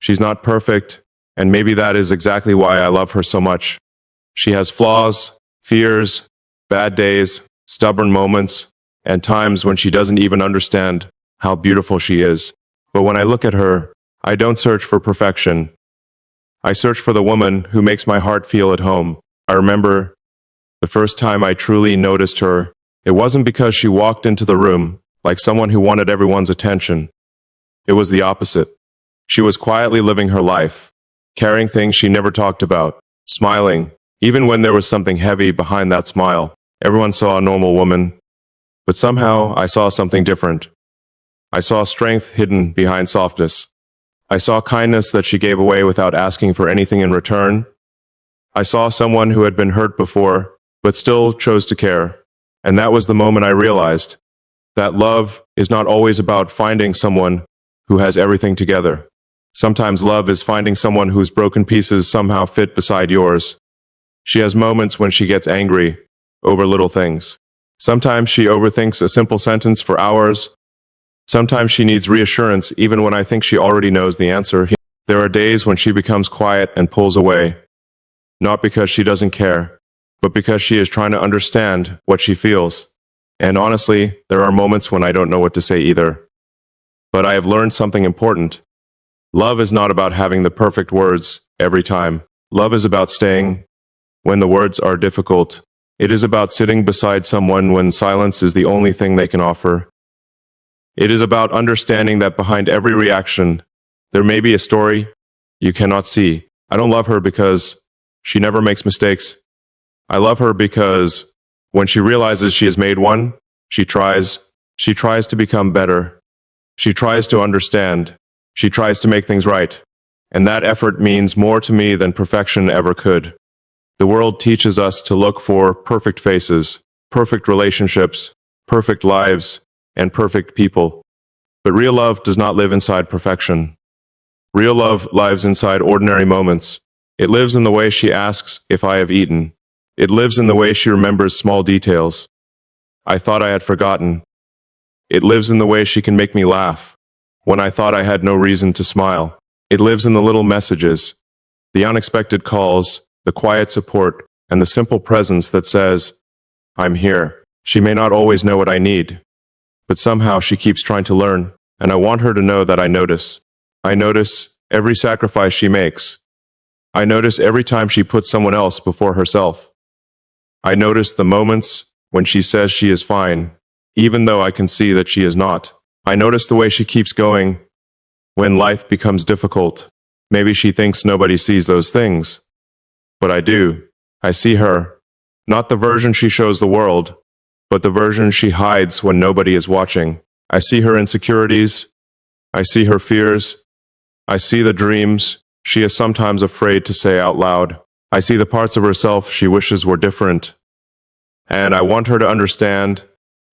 She's not perfect, and maybe that is exactly why I love her so much. She has flaws, fears, bad days, stubborn moments, and times when she doesn't even understand how beautiful she is. But when I look at her, I don't search for perfection. I search for the woman who makes my heart feel at home. I remember the first time I truly noticed her. It wasn't because she walked into the room like someone who wanted everyone's attention. It was the opposite. She was quietly living her life, carrying things she never talked about, smiling, even when there was something heavy behind that smile. Everyone saw a normal woman, but somehow I saw something different. I saw strength hidden behind softness. I saw kindness that she gave away without asking for anything in return. I saw someone who had been hurt before, but still chose to care. And that was the moment I realized that love is not always about finding someone who has everything together. Sometimes love is finding someone whose broken pieces somehow fit beside yours. She has moments when she gets angry over little things. Sometimes she overthinks a simple sentence for hours. Sometimes she needs reassurance even when I think she already knows the answer. There are days when she becomes quiet and pulls away, not because she doesn't care, but because she is trying to understand what she feels. And honestly, there are moments when I don't know what to say either. But I have learned something important. Love is not about having the perfect words every time. Love is about staying when the words are difficult. It is about sitting beside someone when silence is the only thing they can offer. It is about understanding that behind every reaction, there may be a story you cannot see. I don't love her because she never makes mistakes. I love her because when she realizes she has made one, she tries to become better. She tries to understand. She tries to make things right. And that effort means more to me than perfection ever could. The world teaches us to look for perfect faces, perfect relationships, perfect lives, and perfect people. But real love does not live inside perfection. Real love lives inside ordinary moments. It lives in the way she asks if I have eaten. It lives in the way she remembers small details I thought I had forgotten. It lives in the way she can make me laugh when I thought I had no reason to smile. It lives in the little messages, the unexpected calls, the quiet support, and the simple presence that says, I'm here. She may not always know what I need, but somehow she keeps trying to learn, and I want her to know that I notice. I notice every sacrifice she makes. I notice every time she puts someone else before herself. I notice the moments when she says she is fine, even though I can see that she is not. I notice the way she keeps going when life becomes difficult. Maybe she thinks nobody sees those things, but I do. I see her, not the version she shows the world, but the version she hides when nobody is watching. I see her insecurities. I see her fears. I see the dreams she is sometimes afraid to say out loud. I see the parts of herself she wishes were different. And I want her to understand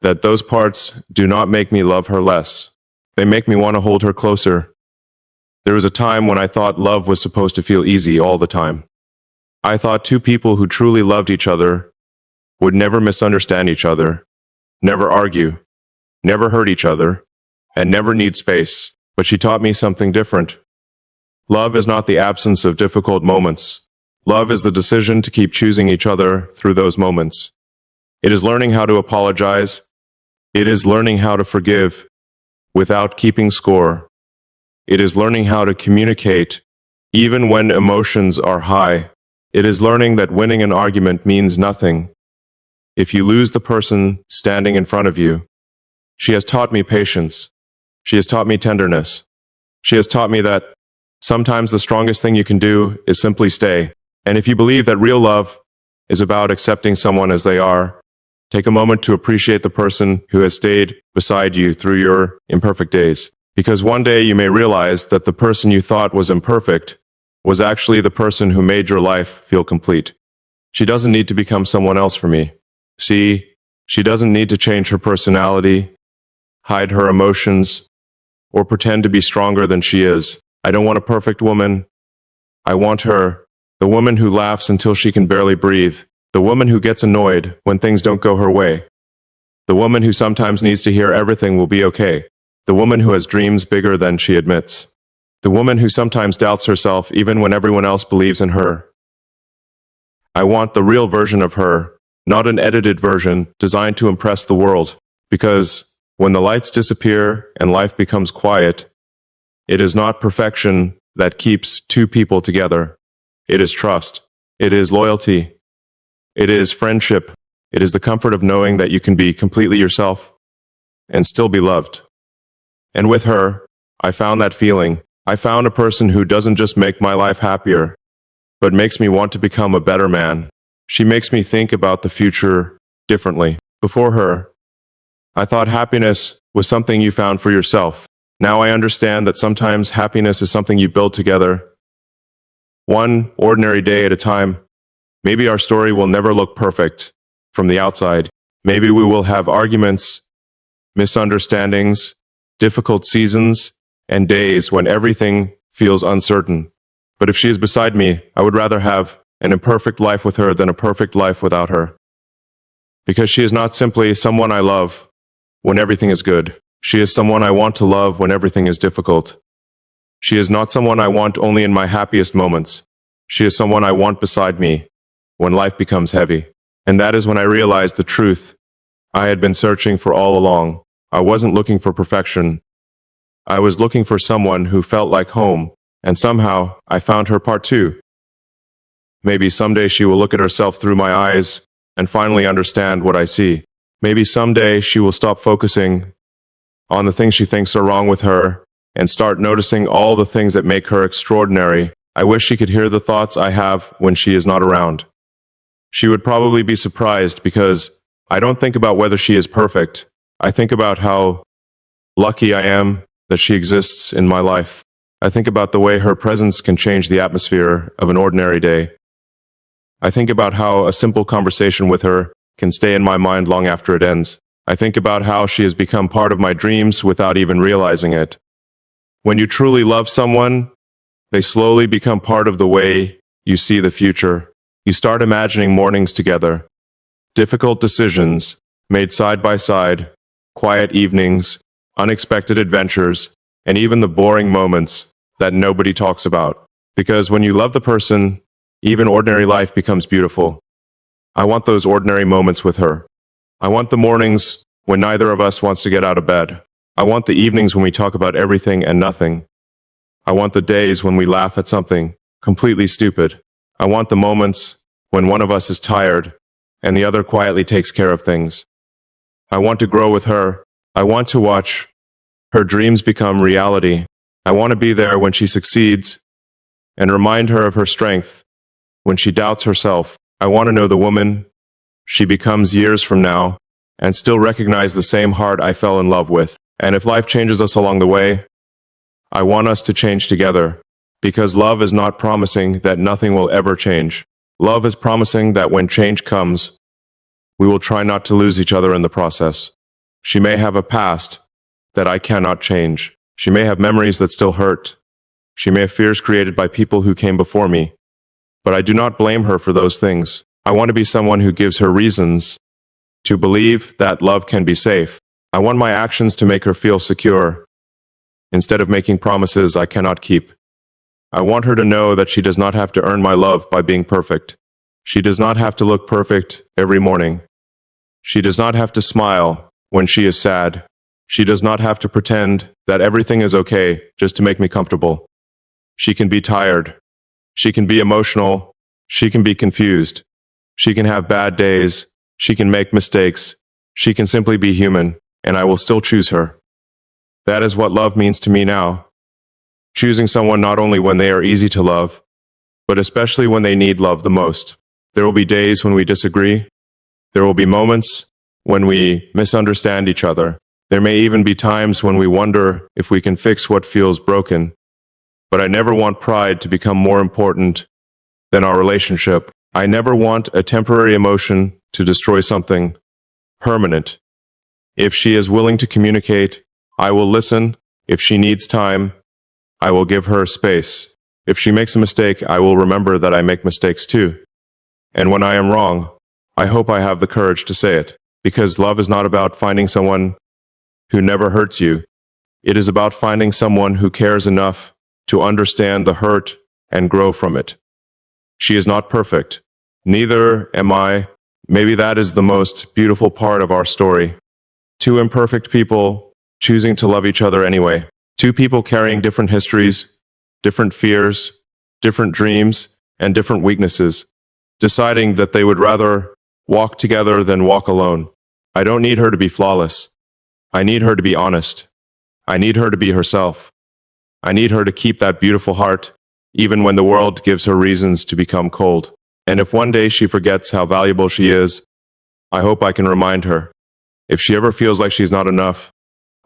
that those parts do not make me love her less. They make me want to hold her closer. There was a time when I thought love was supposed to feel easy all the time. I thought two people who truly loved each other would never misunderstand each other, never argue, never hurt each other, and never need space. But she taught me something different. Love is not the absence of difficult moments. Love is the decision to keep choosing each other through those moments. It is learning how to apologize. It is learning how to forgive without keeping score. It is learning how to communicate even when emotions are high. It is learning that winning an argument means nothing if you lose the person standing in front of you. She has taught me patience. She has taught me tenderness. She has taught me that sometimes the strongest thing you can do is simply stay. And if you believe that real love is about accepting someone as they are, take a moment to appreciate the person who has stayed beside you through your imperfect days. Because one day you may realize that the person you thought was imperfect was actually the person who made your life feel complete. She doesn't need to become someone else for me. See, she doesn't need to change her personality, hide her emotions, or pretend to be stronger than she is. I don't want a perfect woman. I want her, the woman who laughs until she can barely breathe, the woman who gets annoyed when things don't go her way, the woman who sometimes needs to hear everything will be okay, the woman who has dreams bigger than she admits. The woman who sometimes doubts herself even when everyone else believes in her. I want the real version of her, not an edited version designed to impress the world. Because when the lights disappear and life becomes quiet, it is not perfection that keeps two people together. It is trust. It is loyalty. It is friendship. It is the comfort of knowing that you can be completely yourself and still be loved. And with her, I found that feeling. I found a person who doesn't just make my life happier, but makes me want to become a better man. She makes me think about the future differently. Before her, I thought happiness was something you found for yourself. Now I understand that sometimes happiness is something you build together, one ordinary day at a time. Maybe our story will never look perfect from the outside. Maybe we will have arguments, misunderstandings, difficult seasons, and days when everything feels uncertain. But if she is beside me, I would rather have an imperfect life with her than a perfect life without her. Because she is not simply someone I love when everything is good. She is someone I want to love when everything is difficult. She is not someone I want only in my happiest moments. She is someone I want beside me when life becomes heavy. And that is when I realized the truth I had been searching for all along. I wasn't looking for perfection. I was looking for someone who felt like home, and somehow I found her part two. Maybe someday she will look at herself through my eyes and finally understand what I see. Maybe someday she will stop focusing on the things she thinks are wrong with her and start noticing all the things that make her extraordinary. I wish she could hear the thoughts I have when she is not around. She would probably be surprised because I don't think about whether she is perfect. I think about how lucky I am that she exists in my life. I think about the way her presence can change the atmosphere of an ordinary day. I think about how a simple conversation with her can stay in my mind long after it ends. I think about how she has become part of my dreams without even realizing it. When you truly love someone, they slowly become part of the way you see the future. You start imagining mornings together, difficult decisions made side by side, quiet evenings, unexpected adventures, and even the boring moments that nobody talks about. Because when you love the person, even ordinary life becomes beautiful. I want those ordinary moments with her. I want the mornings when neither of us wants to get out of bed. I want the evenings when we talk about everything and nothing. I want the days when we laugh at something completely stupid. I want the moments when one of us is tired and the other quietly takes care of things. I want to grow with her. I want to watch her dreams become reality. I want to be there when she succeeds and remind her of her strength when she doubts herself. I want to know the woman she becomes years from now and still recognize the same heart I fell in love with. And if life changes us along the way, I want us to change together. Because love is not promising that nothing will ever change. Love is promising that when change comes, we will try not to lose each other in the process. She may have a past that I cannot change. She may have memories that still hurt. She may have fears created by people who came before me. But I do not blame her for those things. I want to be someone who gives her reasons to believe that love can be safe. I want my actions to make her feel secure, instead of making promises I cannot keep. I want her to know that she does not have to earn my love by being perfect. She does not have to look perfect every morning. She does not have to smile when she is sad. She does not have to pretend that everything is okay just to make me comfortable. She can be tired. She can be emotional. She can be confused. She can have bad days. She can make mistakes. She can simply be human, and I will still choose her. That is what love means to me now. Choosing someone not only when they are easy to love, but especially when they need love the most. There will be days when we disagree. There will be moments when we misunderstand each other. There may even be times when we wonder if we can fix what feels broken. But I never want pride to become more important than our relationship. I never want a temporary emotion to destroy something permanent. If she is willing to communicate, I will listen. If she needs time, I will give her space. If she makes a mistake, I will remember that I make mistakes too. And when I am wrong, I hope I have the courage to say it. Because love is not about finding someone who never hurts you. It is about finding someone who cares enough to understand the hurt and grow from it. She is not perfect. Neither am I. Maybe that is the most beautiful part of our story. Two imperfect people choosing to love each other anyway. Two people carrying different histories, different fears, different dreams, and different weaknesses, deciding that they would rather walk together than walk alone. I don't need her to be flawless. I need her to be honest. I need her to be herself. I need her to keep that beautiful heart, even when the world gives her reasons to become cold. And if one day she forgets how valuable she is, I hope I can remind her. If she ever feels like she's not enough,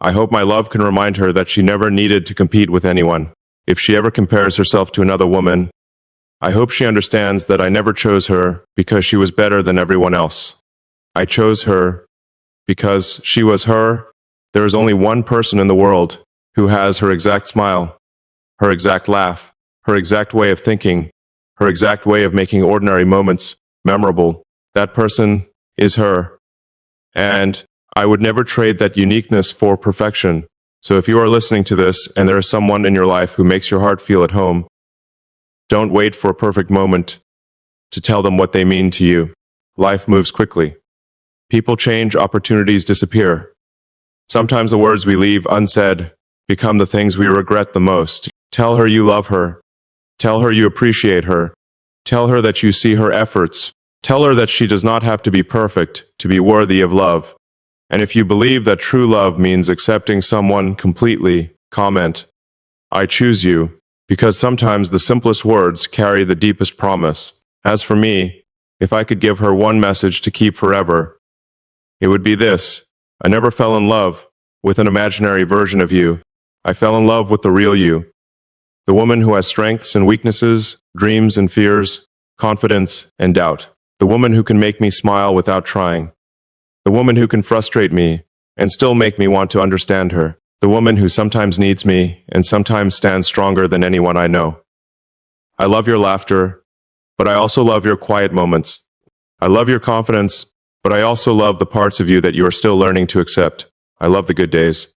I hope my love can remind her that she never needed to compete with anyone. If she ever compares herself to another woman, I hope she understands that I never chose her because she was better than everyone else. I chose her because she was her. There is only one person in the world who has her exact smile, her exact laugh, her exact way of thinking, her exact way of making ordinary moments memorable. That person is her. And I would never trade that uniqueness for perfection. So if you are listening to this and there is someone in your life who makes your heart feel at home, don't wait for a perfect moment to tell them what they mean to you. Life moves quickly. People change, opportunities disappear. Sometimes the words we leave unsaid become the things we regret the most. Tell her you love her. Tell her you appreciate her. Tell her that you see her efforts. Tell her that she does not have to be perfect to be worthy of love. And if you believe that true love means accepting someone completely, comment, I choose you, because sometimes the simplest words carry the deepest promise. As for me, if I could give her one message to keep forever, it would be this. I never fell in love with an imaginary version of you. I fell in love with the real you. The woman who has strengths and weaknesses, dreams and fears, confidence and doubt. The woman who can make me smile without trying. The woman who can frustrate me and still make me want to understand her. The woman who sometimes needs me and sometimes stands stronger than anyone I know. I love your laughter, but I also love your quiet moments. I love your confidence, but I also love the parts of you that you are still learning to accept. I love the good days,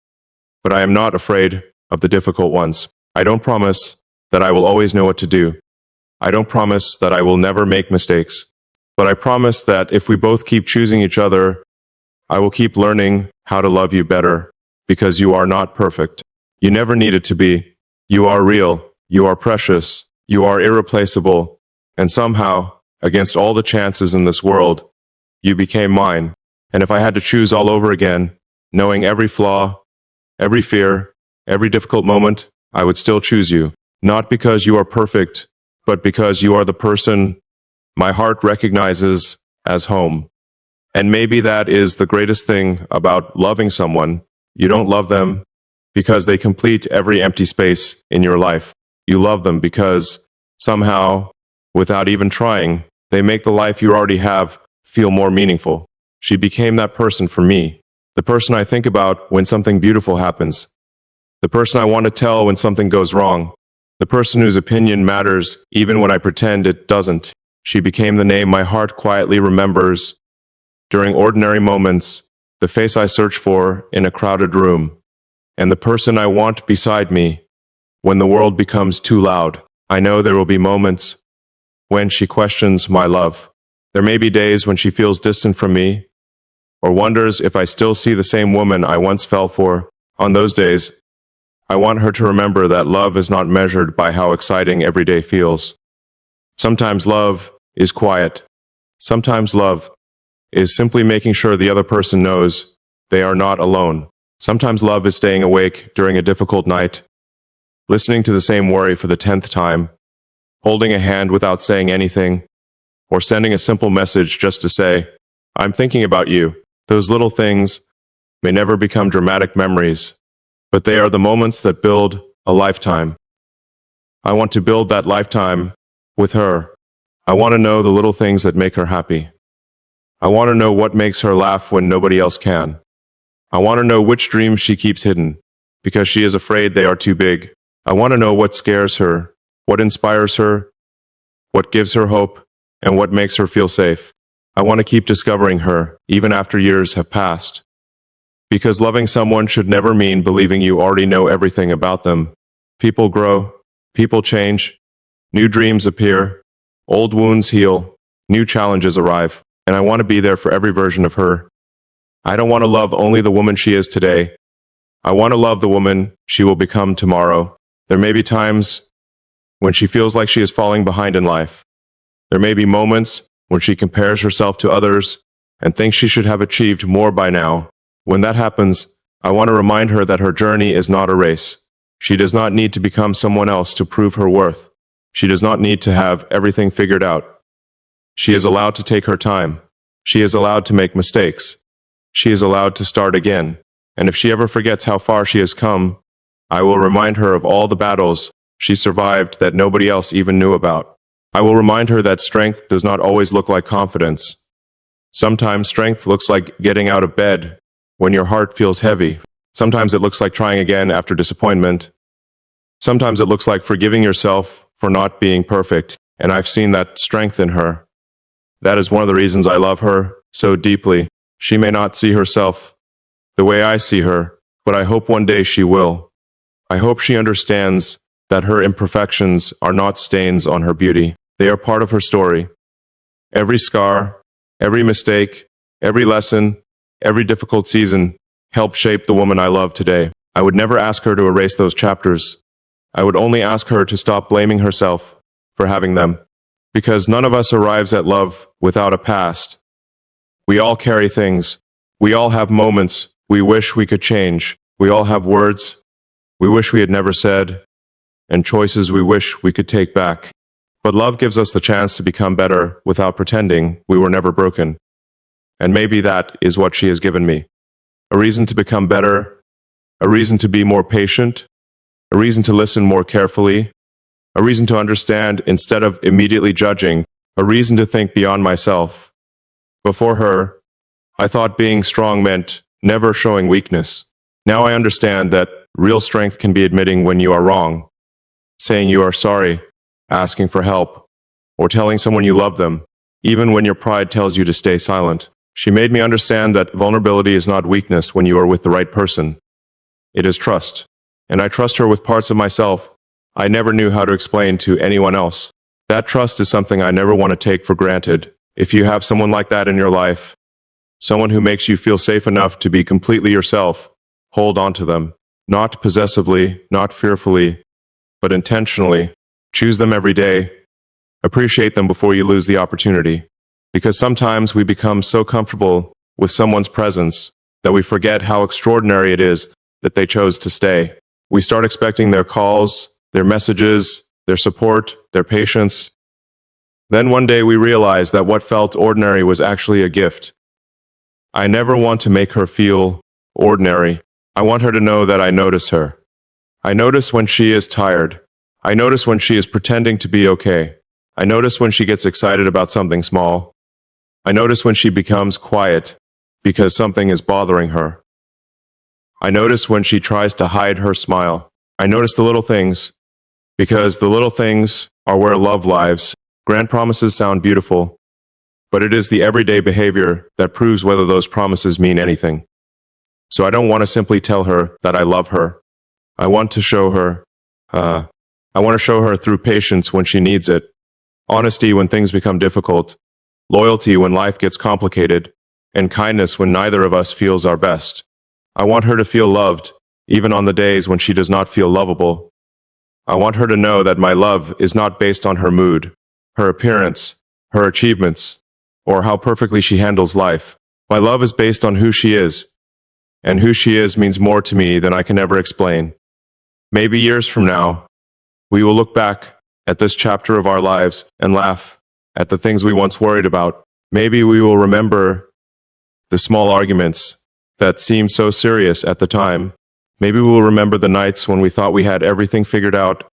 but I am not afraid of the difficult ones. I don't promise that I will always know what to do. I don't promise that I will never make mistakes, but I promise that if we both keep choosing each other, I will keep learning how to love you better, because you are not perfect. You never needed to be. You are real. You are precious. You are irreplaceable. And somehow, against all the chances in this world, you became mine. And if I had to choose all over again, knowing every flaw, every fear, every difficult moment, I would still choose you. Not because you are perfect, but because you are the person my heart recognizes as home. And maybe that is the greatest thing about loving someone. You don't love them because they complete every empty space in your life. You love them because somehow, without even trying, they make the life you already have feel more meaningful. She became that person for me. The person I think about when something beautiful happens. The person I want to tell when something goes wrong. The person whose opinion matters even when I pretend it doesn't. She became the name my heart quietly remembers during ordinary moments, the face I search for in a crowded room, and the person I want beside me when the world becomes too loud. I know there will be moments when she questions my love. There may be days when she feels distant from me, or wonders if I still see the same woman I once fell for. On those days, I want her to remember that love is not measured by how exciting every day feels. Sometimes love is quiet. Sometimes love is simply making sure the other person knows they are not alone. Sometimes love is staying awake during a difficult night, listening to the same worry for the 10th time, holding a hand without saying anything, or sending a simple message just to say, I'm thinking about you. Those little things may never become dramatic memories, but they are the moments that build a lifetime. I want to build that lifetime with her. I want to know the little things that make her happy. I want to know what makes her laugh when nobody else can. I want to know which dreams she keeps hidden, because she is afraid they are too big. I want to know what scares her, what inspires her, what gives her hope, and what makes her feel safe. I want to keep discovering her, even after years have passed. Because loving someone should never mean believing you already know everything about them. People grow, People change, new dreams appear, old wounds heal, new challenges arrive, and I want to be there for every version of her. I don't want to love only the woman she is today. I want to love the woman she will become tomorrow. There may be times when she feels like she is falling behind in life. There may be moments when she compares herself to others and thinks she should have achieved more by now. When that happens, I want to remind her that her journey is not a race. She does not need to become someone else to prove her worth. She does not need to have everything figured out. She is allowed to take her time. She is allowed to make mistakes. She is allowed to start again. And if she ever forgets how far she has come, I will remind her of all the battles she survived that nobody else even knew about. I will remind her that strength does not always look like confidence. Sometimes strength looks like getting out of bed when your heart feels heavy. Sometimes it looks like trying again after disappointment. Sometimes it looks like forgiving yourself for not being perfect, and I've seen that strength in her. That is one of the reasons I love her so deeply. She may not see herself the way I see her, but I hope one day she will. I hope she understands that her imperfections are not stains on her beauty. They are part of her story. Every scar, every mistake, every lesson, every difficult season helped shape the woman I love today. I would never ask her to erase those chapters. I would only ask her to stop blaming herself for having them. Because none of us arrives at love without a past. We all carry things. We all have moments we wish we could change. We all have words we wish we had never said, and choices we wish we could take back. But love gives us the chance to become better without pretending we were never broken. And maybe that is what she has given me. A reason to become better, a reason to be more patient, a reason to listen more carefully, a reason to understand instead of immediately judging, a reason to think beyond myself. Before her, I thought being strong meant never showing weakness. Now I understand that real strength can be admitting when you are wrong, saying you are sorry, asking for help, or telling someone you love them, even when your pride tells you to stay silent. She made me understand that vulnerability is not weakness when you are with the right person. It is trust. And I trust her with parts of myself I never knew how to explain to anyone else. That trust is something I never want to take for granted. If you have someone like that in your life, someone who makes you feel safe enough to be completely yourself, hold on to them. Not possessively, not fearfully, but intentionally. Choose them every day. Appreciate them before you lose the opportunity. Because sometimes we become so comfortable with someone's presence that we forget how extraordinary it is that they chose to stay. We start expecting their calls, their messages, their support, their patience. Then one day we realize that what felt ordinary was actually a gift. I never want to make her feel ordinary. I want her to know that I notice her. I notice when she is tired. I notice when she is pretending to be okay. I notice when she gets excited about something small. I notice when she becomes quiet because something is bothering her. I notice when she tries to hide her smile. I notice the little things, because the little things are where love lives. Grand promises sound beautiful, but it is the everyday behavior that proves whether those promises mean anything. So I don't want to simply tell her that I love her. I want to show her, through patience when she needs it, honesty when things become difficult, loyalty when life gets complicated, and kindness when neither of us feels our best. I want her to feel loved, even on the days when she does not feel lovable. I want her to know that my love is not based on her mood, her appearance, her achievements, or how perfectly she handles life. My love is based on who she is, and who she is means more to me than I can ever explain. Maybe years from now, we will look back at this chapter of our lives and laugh at the things we once worried about. Maybe we will remember the small arguments that seemed so serious at the time. Maybe we will remember the nights when we thought we had everything figured out,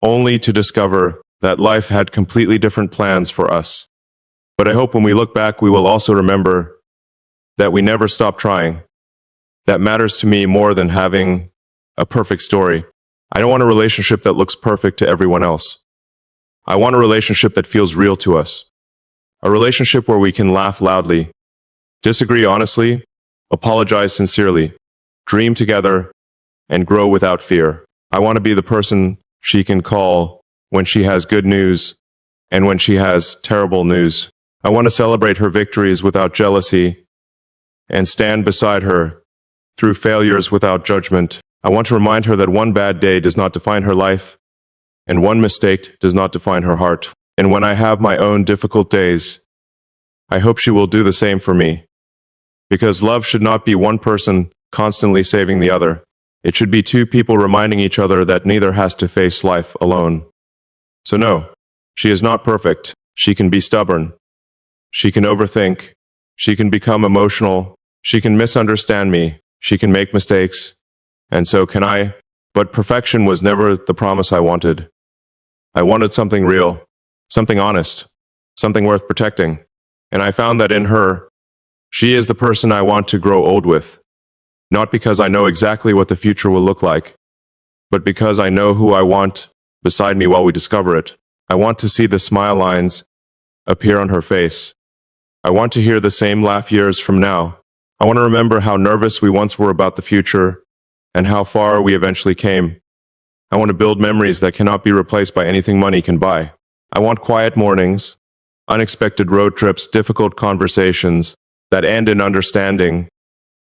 only to discover that life had completely different plans for us. But I hope when we look back, we will also remember that we never stopped trying. That matters to me more than having a perfect story. I don't want a relationship that looks perfect to everyone else. I want a relationship that feels real to us. A relationship where we can laugh loudly, disagree honestly, apologize sincerely, dream together, and grow without fear. I want to be the person she can call when she has good news and when she has terrible news. I want to celebrate her victories without jealousy and stand beside her through failures without judgment. I want to remind her that one bad day does not define her life, and one mistake does not define her heart. And when I have my own difficult days, I hope she will do the same for me. Because love should not be one person constantly saving the other. It should be two people reminding each other that neither has to face life alone. So no, she is not perfect. She can be stubborn. She can overthink. She can become emotional. She can misunderstand me. She can make mistakes. And so can I. But perfection was never the promise I wanted. I wanted something real, something honest, something worth protecting. And I found that in her, she is the person I want to grow old with. Not because I know exactly what the future will look like, but because I know who I want beside me while we discover it. I want to see the smile lines appear on her face. I want to hear the same laugh years from now. I want to remember how nervous we once were about the future and how far we eventually came. I want to build memories that cannot be replaced by anything money can buy. I want quiet mornings, unexpected road trips, difficult conversations that end in understanding,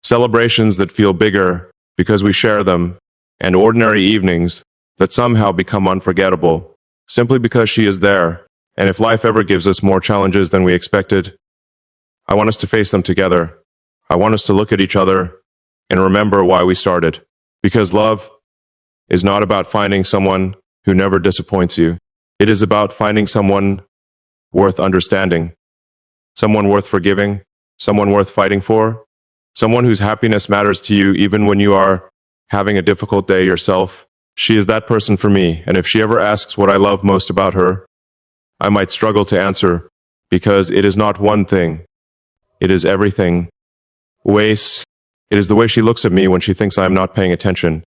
celebrations that feel bigger because we share them, and ordinary evenings that somehow become unforgettable simply because she is there. And if life ever gives us more challenges than we expected, I want us to face them together. I want us to look at each other and remember why we started. Because love is not about finding someone who never disappoints you. It is about finding someone worth understanding, someone worth forgiving, someone worth fighting for, someone whose happiness matters to you even when you are having a difficult day yourself. She is that person for me, and if she ever asks what I love most about her, I might struggle to answer, because it is not one thing. It is everything. It is the way she looks at me when she thinks I am not paying attention.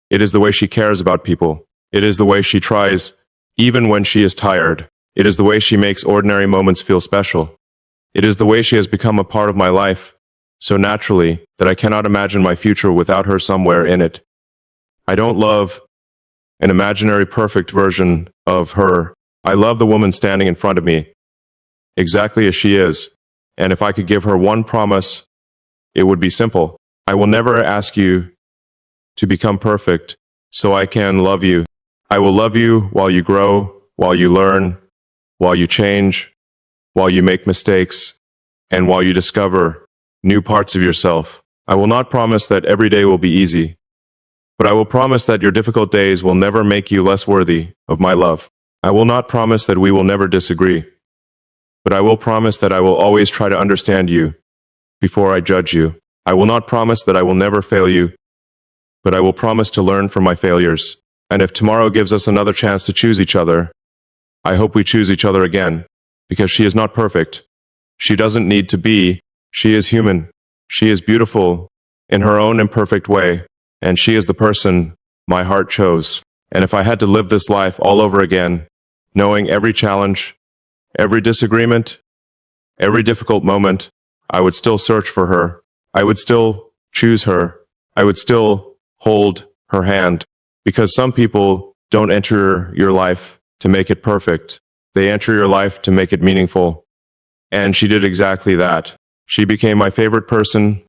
It is the way she cares about people. It is the way she tries, even when she is tired. It is the way she makes ordinary moments feel special. It is the way she has become a part of my life, so naturally that I cannot imagine my future without her somewhere in it. I don't love an imaginary perfect version of her. I love the woman standing in front of me, exactly as she is. And if I could give her one promise, it would be simple. I will never ask you to become perfect so I can love you. I will love you while you grow, while you learn, while you change, while you make mistakes, and while you discover new parts of yourself. I will not promise that every day will be easy, but I will promise that your difficult days will never make you less worthy of my love. I will not promise that we will never disagree, but I will promise that I will always try to understand you before I judge you. I will not promise that I will never fail you, but I will promise to learn from my failures. And if tomorrow gives us another chance to choose each other, I hope we choose each other again, because she is not perfect. She doesn't need to be. She is human. She is beautiful in her own imperfect way, and she is the person my heart chose. And if I had to live this life all over again, knowing every challenge, every disagreement, every difficult moment, I would still search for her. I would still choose her. I would still hold her hand. Because some people don't enter your life to make it perfect. They enter your life to make it meaningful. And she did exactly that. She became my favorite person